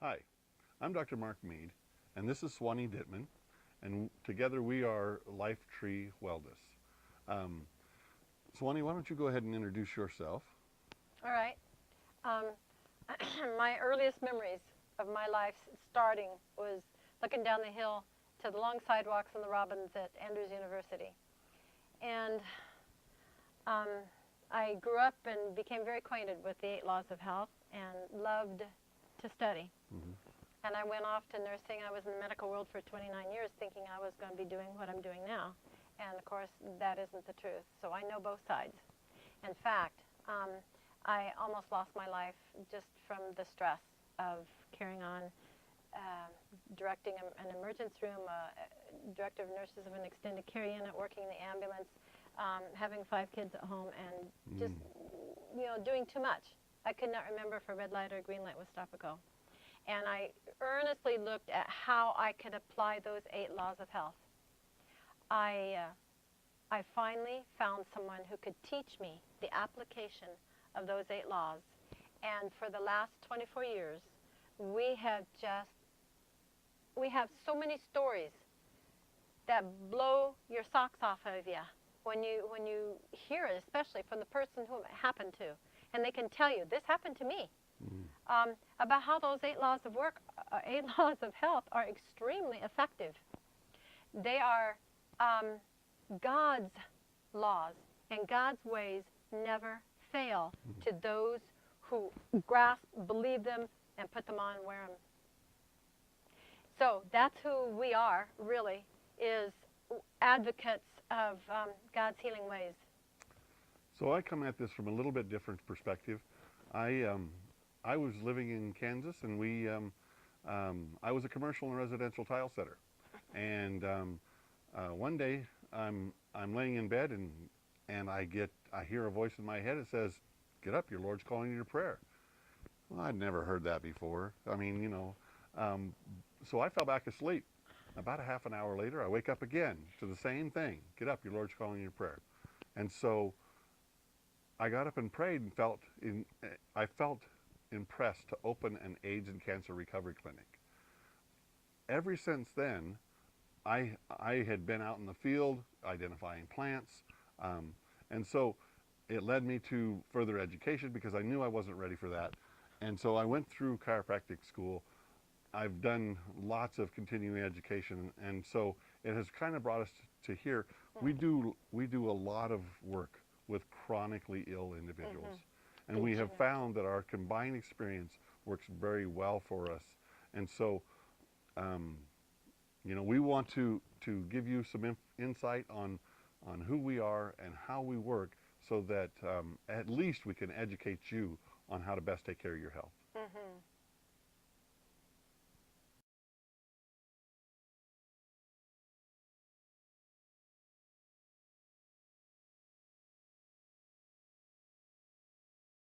Hi, I'm Dr. Mark Mead, and this is Swany Dittman, and together we are Lifetree Wellness. Um, Swany, why don't you go ahead and introduce yourself? All right. Um, my earliest memories of my life starting was looking down the hill to the long sidewalks and the robins at Andrews University. And um, I grew up and became very acquainted with the 8 laws of health and loved to study. Mm-hmm. And I went off to nursing. I was in the medical world for 29 years thinking I was going to be doing what I'm doing now. And of course, that isn't the truth. So I know both sides. In fact, I almost lost my life just from the stress of carrying on, directing an emergency room, director of nurses of an extended care unit, working in the ambulance, having 5 kids at home, and just, doing too much. I could not remember if a red light or a green light was stop or go. And I earnestly looked at how I could apply those 8 laws of health. I finally found someone who could teach me the application of those 8 laws. And for the last 24 years, we have so many stories that blow your socks off of you when you hear it, especially from the person who it happened to. And they can tell you, this happened to me. About how those 8 laws of 8 laws of health are extremely effective. They are God's laws, and God's ways never fail to those who grasp, believe them, and put them on and wear them. So that's who we are, really, is advocates of God's healing ways. So I come at this from a little bit different perspective. I was living in Kansas, and I was a commercial and residential tile setter. And one day I'm laying in bed, and I hear a voice in my head that says, "Get up, your Lord's calling you to prayer." Well, I'd never heard that before. I mean, so I fell back asleep. About a half an hour later, I wake up again to the same thing. "Get up, your Lord's calling you to prayer." And so I got up and prayed and I felt impressed to open an AIDS and cancer recovery clinic. Ever since then, I had been out in the field identifying plants, and so it led me to further education because I knew I wasn't ready for that. And so I went through chiropractic school. I've done lots of continuing education, and so it has kind of brought us to here. We do a lot of work with chronically ill individuals, and we have found that our combined experience works very well for us. And so we want to give you some insight on who we are and how we work, so that at least we can educate you on how to best take care of your health.